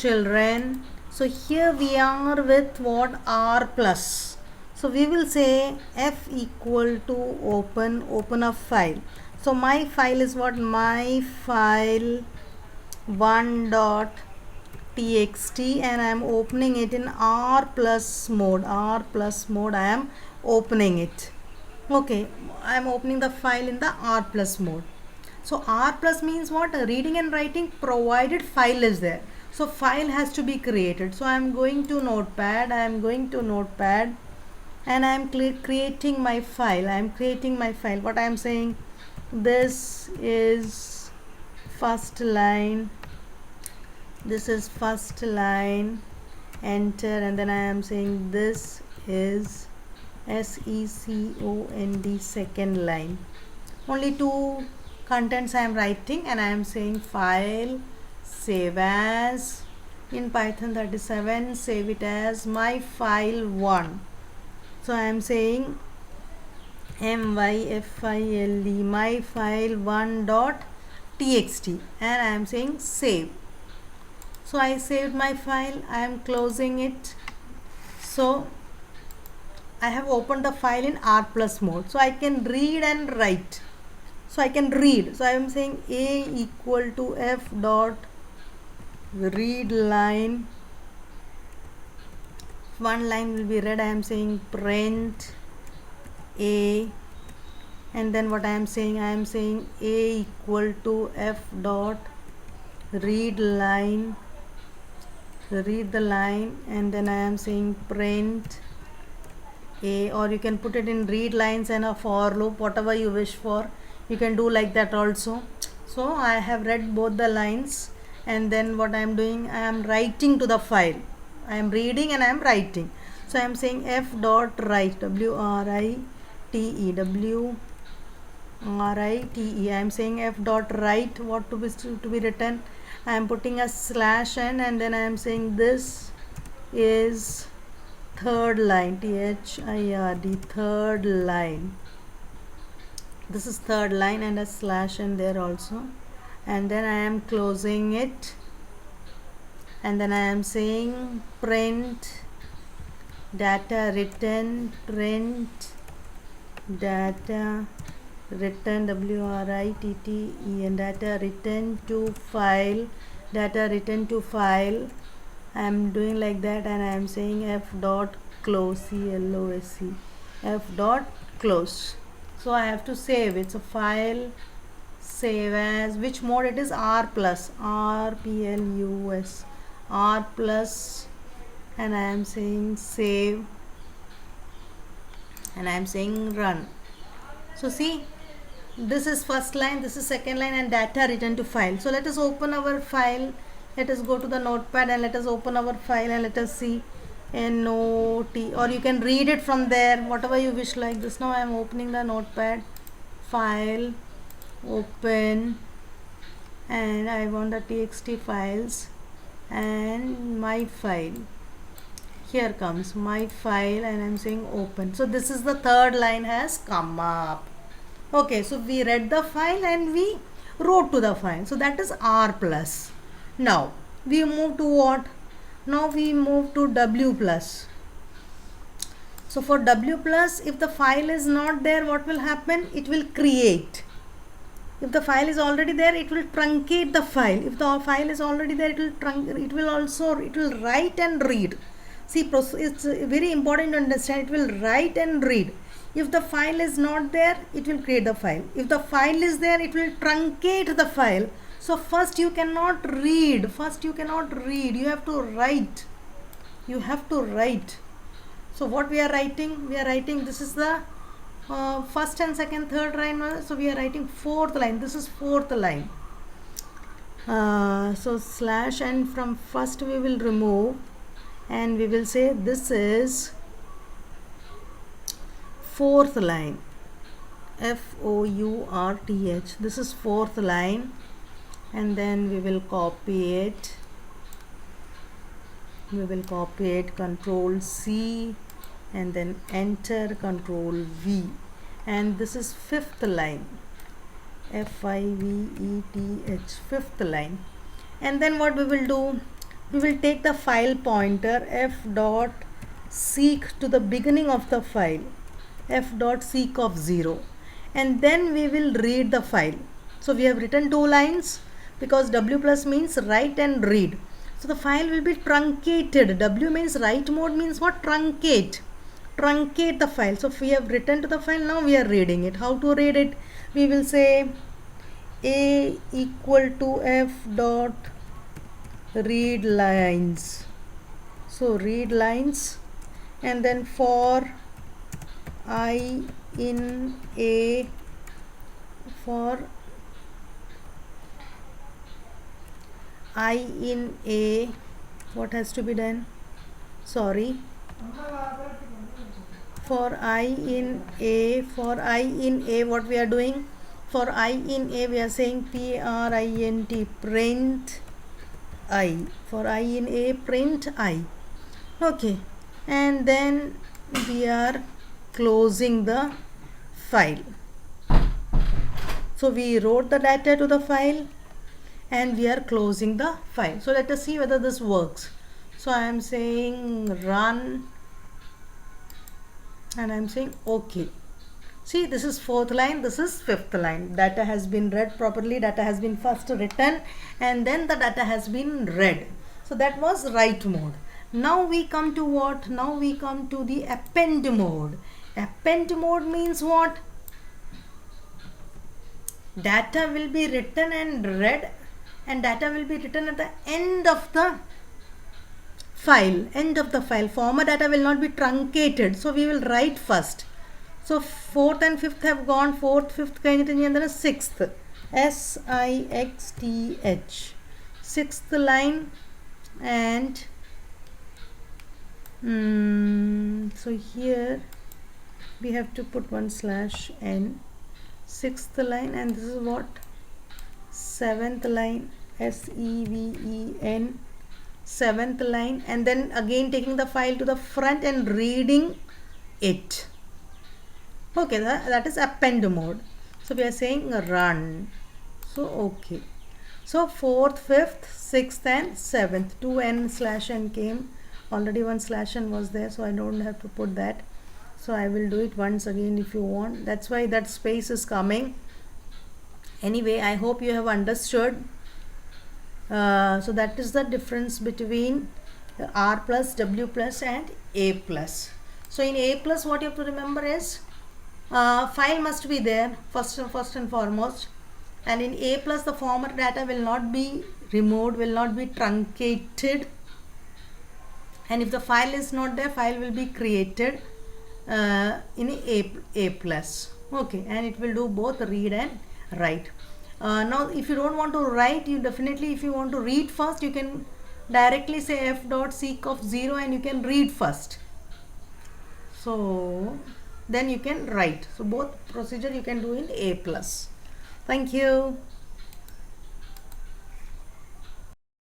children. So here we are with what? R plus. So we will say F equal to open a file. So my file is what? My file 1 dot txt, and I am opening it in R plus mode. I am opening it. Okay, I am opening the file in the R plus mode. So R plus means what? Reading and writing provided file is there. So file has to be created. So I am going to Notepad. And I am creating my file. What I am saying, this is first line. Enter, and then I am saying this is second, second line. Only two contents I am writing, and I am saying file, save as. In Python 37, save it as my file 1. So I am saying myfile, my file 1 dot txt, and I am saying save. So I saved my file. I am closing it. So I have opened the file in R plus mode. So I can read and write. So I can read. So I am saying A equal to F dot read line. One line will be read. I am saying print A. And then what I am saying? I am saying A equal to F dot read line. Read the line, and then I am saying print A, or you can put it in read lines and a for loop, whatever you wish for. You can do like that also. So I have read both the lines, and then what I am doing, I am writing to the file. I am reading and I am writing. So I am saying F dot write, write. I am saying F dot write, what to be written. I am putting a slash n, and then I am saying this is third line, third, third line. This is third line, and a slash n there also. And then I am closing it, and then I am saying print data written, print data written, written, data written to file, I am doing like that, and I am saying F dot close, close, F dot close. So I have to save it. So file, save as, which mode it is? R plus, R plus, R plus, and I am saying save, and I am saying run. So see, this is first line, this is second line, and data written to file. So let us open our file. Let us go to the Notepad and let us open our file, and let us see NOT, or you can read it from there, whatever you wish like this. Now I am opening the Notepad, file, open, and I want the txt files, and my file. Here comes my file, and I am saying open. So this is the third line has come up. Okay, so we read the file and we wrote to the file. So that is R plus. Now we move to what? Now we move to W plus. So for W plus, if the file is not there, what will happen? It will create. If the file is already there, it will truncate the file. If the file is already there, it will write and read. See, it's very important to understand. It will write and read. If the file is not there, it will create the file. If the file is there, it will truncate the file. So first you cannot read. You have to write. So what we are writing? This is the first and second, third line. So we are writing fourth line. This is fourth line. So slash n from first we will remove, and we will say this is fourth line, FOURTH. This is fourth line, and then we will copy it. Control C, and then enter, Control V, and this is fifth line, FIVETH, fifth line. And then what we will do? we will take the file pointer f dot seek to the beginning of the file, f dot seek of 0, and then we will read the file. So we have written 2 lines because W plus means write and read. So the file will be truncated. W means write mode means what? Truncate. Truncate the file. So if we have written to the file, now we are reading it. How to read it? We will say a equal to f dot read lines. So read lines, and then for I in a, for I in a, what has to be done? Sorry. For I in a, what we are doing? For I in a, we are saying print, print I. For I in a, print I. Okay, and then we are closing the file. So we wrote the data to the file and we are closing the file. So let us see whether this works. So I am saying run and I am saying OK. See, this is 4th line, this is 5th line. Data has been read properly, data has been first written and then the data has been read. So that was write mode. Now we come to what? Now we come to the append mode. Append mode means what? Data will be written and read, and data will be written at the end of the file. End of the file. Former data will not be truncated. So we will write first. So 4th and 5th have gone. 4th, 5th കഴിഞ്ഞിട്ട് and then 6th. SIXTH. 6th line and so here we have to put /n. 6th line, and this is what? 7th line, SEVEN. 7th line, and then again taking the file to the front and reading it. Okay, that is append mode. So we are saying run. So okay. So 4th, 5th, 6th and 7th. 2n/n came. Already one /n was there, so I don't have to put that. So I will do it once again if you want. That's why that space is coming. Anyway, I hope you have understood. So that is the difference between R plus, W plus and A plus. So in A plus, what you have to remember is file must be there first and foremost, and in A plus the former data will not be removed, will not be truncated, and if the file is not there, file will be created in A plus. Okay, and it will do both read and write. Now if you don't want to write, you definitely, if you want to read first, you can directly say f dot seek of 0 and you can read first. So then you can write. So both procedure you can do in A plus. Thank you.